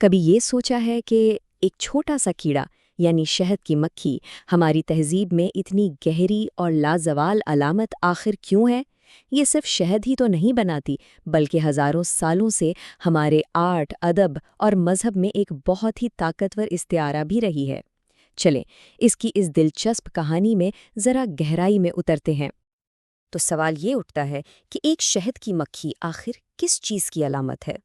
کبھی یہ سوچا ہے کہ ایک چھوٹا سا کیڑا یعنی شہد کی مکھی ہماری تہذیب میں اتنی گہری اور لازوال علامت آخر کیوں ہے؟ یہ صرف شہد ہی تو نہیں بناتی بلکہ ہزاروں سالوں سے ہمارے آرٹ، ادب اور مذہب میں ایک بہت ہی طاقتور استعارہ بھی رہی ہے۔ چلیں اس کی اس دلچسپ کہانی میں ذرا گہرائی میں اترتے ہیں۔ تو سوال یہ اٹھتا ہے کہ ایک شہد کی مکھی آخر کس چیز کی علامت ہے؟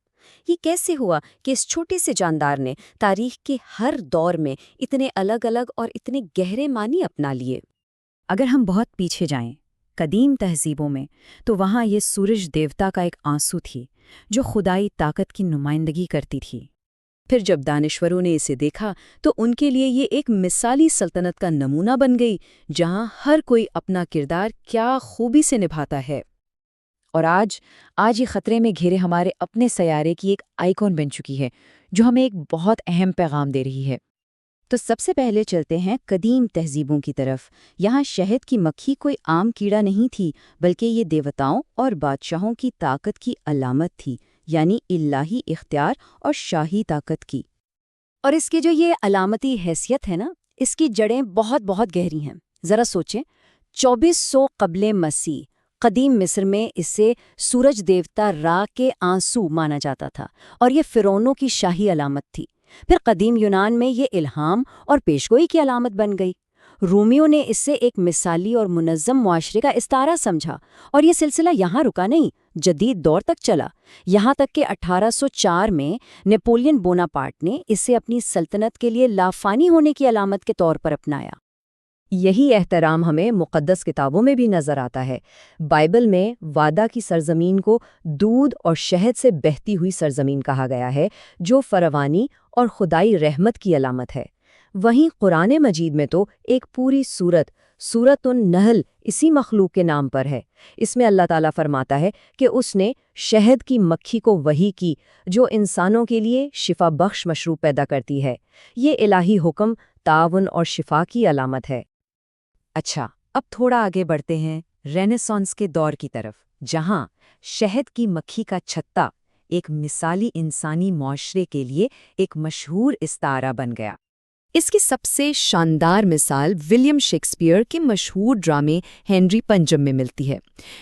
یہ کیسے ہوا کہ اس چھوٹے سے جاندار نے تاریخ کے ہر دور میں اتنے الگ الگ اور اتنے گہرے معنی اپنا لیے؟ اگر ہم بہت پیچھے جائیں قدیم تہذیبوں میں تو وہاں یہ سورج دیوتا کا ایک آنسو تھی جو خدائی طاقت کی نمائندگی کرتی تھی۔ پھر جب دانشوروں نے اسے دیکھا تو ان کے لیے یہ ایک مثالی سلطنت کا نمونہ بن گئی جہاں ہر کوئی اپنا کردار کیا خوبی سے نبھاتا ہے۔ اور آج یہ خطرے میں گھیرے ہمارے اپنے سیارے کی ایک آئیکن بن چکی ہے جو ہمیں ایک بہت اہم پیغام دے رہی ہے۔ تو سب سے پہلے چلتے ہیں قدیم تہذیبوں کی طرف۔ یہاں شہد کی مکھی کوئی عام کیڑا نہیں تھی بلکہ یہ دیوتاؤں اور بادشاہوں کی طاقت کی علامت تھی، یعنی الہی اختیار اور شاہی طاقت کی۔ اور اس کی جو یہ علامتی حیثیت ہے نا، اس کی جڑیں بہت بہت گہری ہیں۔ ذرا سوچیں، 2400 قبل مسیح قدیم مصر میں اسے سورج دیوتا را کے آنسو مانا جاتا تھا اور یہ فرعونوں کی شاہی علامت تھی۔ پھر قدیم یونان میں یہ الہام اور پیشگوئی کی علامت بن گئی۔ رومیوں نے اسے ایک مثالی اور منظم معاشرے کا استعارہ سمجھا اور یہ سلسلہ یہاں رکا نہیں، جدید دور تک چلا، یہاں تک کہ 1804 میں نیپولین بوناپارٹ نے اسے اپنی سلطنت کے لیے لافانی ہونے کی علامت کے طور پر اپنایا۔ یہی احترام ہمیں مقدس کتابوں میں بھی نظر آتا ہے۔ بائبل میں وعدہ کی سرزمین کو دودھ اور شہد سے بہتی ہوئی سرزمین کہا گیا ہے جو فراوانی اور خدائی رحمت کی علامت ہے۔ وہیں قرآن مجید میں تو ایک پوری سورۃ النحل اسی مخلوق کے نام پر ہے۔ اس میں اللہ تعالیٰ فرماتا ہے کہ اس نے شہد کی مکھی کو وحی کی جو انسانوں کے لیے شفا بخش مشروب پیدا کرتی ہے۔ یہ الہی حکم تعاون اور شفا کی علامت ہے۔ اچھا، اب تھوڑا آگے بڑھتے ہیں رینیسانس کے دور کی طرف، جہاں شہد کی مکھی کا چھتا ایک مثالی انسانی معاشرے کے لیے ایک مشہور استعارہ بن گیا۔ اس کی سب سے شاندار مثال ولیم شیکسپیئر کے مشہور ڈرامے ہنری پنجم میں ملتی ہے۔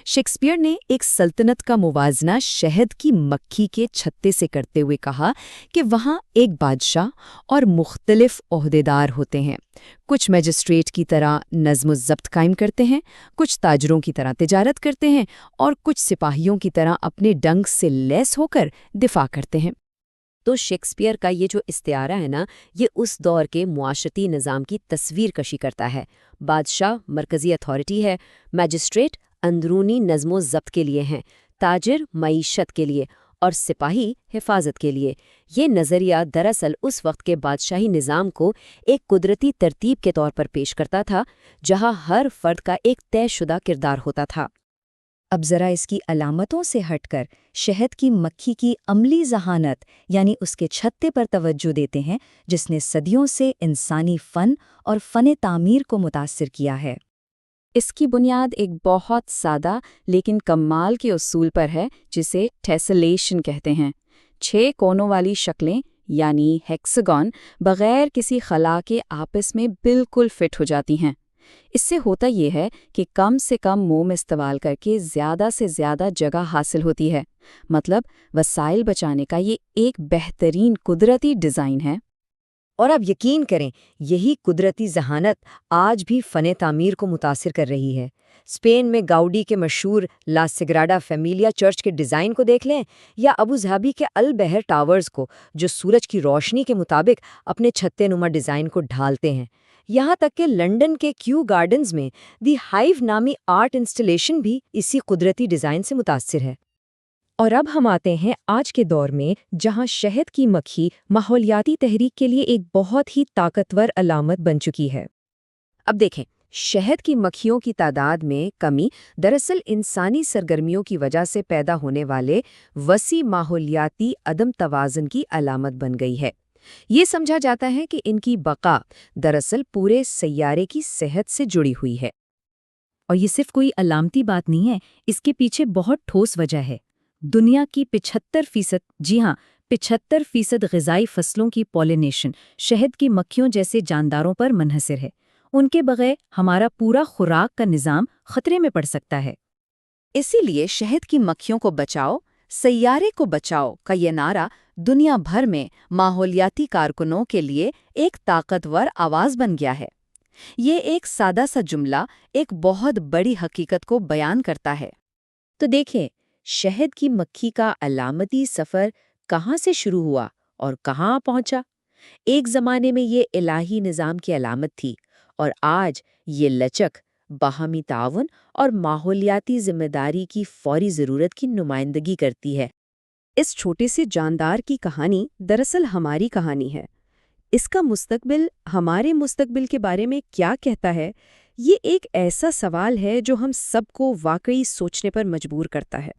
شیکسپیئر نے ایک سلطنت کا موازنہ شہد کی مکھی کے چھتے سے کرتے ہوئے کہا کہ وہاں ایک بادشاہ اور مختلف عہدیدار ہوتے ہیں۔ کچھ میجسٹریٹ کی طرح نظم و ضبط قائم کرتے ہیں، کچھ تاجروں کی طرح تجارت کرتے ہیں اور کچھ سپاہیوں کی طرح اپنے ڈنگ سے لیس ہو کر دفاع کرتے ہیں۔ تو شیکسپیئر کا یہ جو استعارہ ہے نا، یہ اس دور کے معاشرتی نظام کی تصویر کشی کرتا ہے۔ بادشاہ مرکزی اتھارٹی ہے، میجسٹریٹ اندرونی نظم و ضبط کے لیے ہیں، تاجر معیشت کے لیے اور سپاہی حفاظت کے لیے۔ یہ نظریہ دراصل اس وقت کے بادشاہی نظام کو ایک قدرتی ترتیب کے طور پر پیش کرتا تھا جہاں ہر فرد کا ایک طے شدہ کردار ہوتا تھا۔ اب ذرا اس کی علامتوں سے ہٹ کر شہد کی مکھی کی عملی ذہانت یعنی اس کے چھتے پر توجہ دیتے ہیں جس نے صدیوں سے انسانی فن اور فن تعمیر کو متاثر کیا ہے۔ اس کی بنیاد ایک بہت سادہ لیکن کمال کے اصول پر ہے جسے ٹیسلیشن کہتے ہیں۔ 6 کونوں والی شکلیں یعنی ہیکساگون بغیر کسی خلا کے آپس میں بالکل فٹ ہو جاتی ہیں۔ اس سے ہوتا یہ ہے کہ کم سے کم موم استعمال کر کے زیادہ سے زیادہ جگہ حاصل ہوتی ہے، مطلب وسائل بچانے کا یہ ایک بہترین قدرتی ڈیزائن ہے۔ اور اب یقین کریں، یہی قدرتی ذہانت آج بھی فن تعمیر کو متاثر کر رہی ہے۔ اسپین میں گاؤڈی کے مشہور لا سگراڈا فیمیلیا چرچ کے ڈیزائن کو دیکھ لیں یا ابوظہبی کے البحر ٹاورز کو جو سورج کی روشنی کے مطابق اپنے چھتے نما ڈیزائن کو ڈھالتے ہیں۔ یہاں تک کہ لنڈن کے کیو گارڈنز میں دی ہائیو نامی آرٹ انسٹالیشن بھی اسی قدرتی ڈیزائن سے متاثر ہے۔ اور اب ہم آتے ہیں آج کے دور میں جہاں شہد کی مکھی ماحولیاتی تحریک کے لیے ایک بہت ہی طاقتور علامت بن چکی ہے۔ اب دیکھیں، شہد کی مکھیوں کی تعداد میں کمی دراصل انسانی سرگرمیوں کی وجہ سے پیدا ہونے والے وسیع ماحولیاتی عدم توازن کی علامت بن گئی ہے۔ یہ سمجھا جاتا ہے کہ ان کی بقا دراصل پورے سیارے کی صحت سے جڑی ہوئی ہے۔ اور یہ صرف کوئی علامتی بات نہیں ہے، اس کے پیچھے بہت ٹھوس وجہ ہے۔ دنیا کی 75%، جی ہاں 75% غذائی فصلوں کی پولینیشن شہد کی مکھیوں جیسے جانداروں پر منحصر ہے۔ ان کے بغیر ہمارا پورا خوراک کا نظام خطرے میں پڑ سکتا ہے۔ اسی لیے شہد کی مکھیوں کو بچاؤ، سیارے کو بچاؤ کا یہ نعرہ دنیا بھر میں ماحولیاتی کارکنوں کے لیے ایک طاقتور آواز بن گیا ہے۔ یہ ایک سادہ سا جملہ ایک بہت بڑی حقیقت کو بیان کرتا ہے۔ تو دیکھیں، شہد کی مکھی کا علامتی سفر کہاں سے شروع ہوا اور کہاں پہنچا؟ ایک زمانے میں یہ الہی نظام کی علامت تھی، اور آج یہ لچک، باہمی تعاون اور ماحولیاتی ذمہ داری کی فوری ضرورت کی نمائندگی کرتی ہے۔ اس چھوٹے سے جاندار کی کہانی دراصل ہماری کہانی ہے۔ اس کا مستقبل ہمارے مستقبل کے بارے میں کیا کہتا ہے؟ یہ ایک ایسا سوال ہے جو ہم سب کو واقعی سوچنے پر مجبور کرتا ہے۔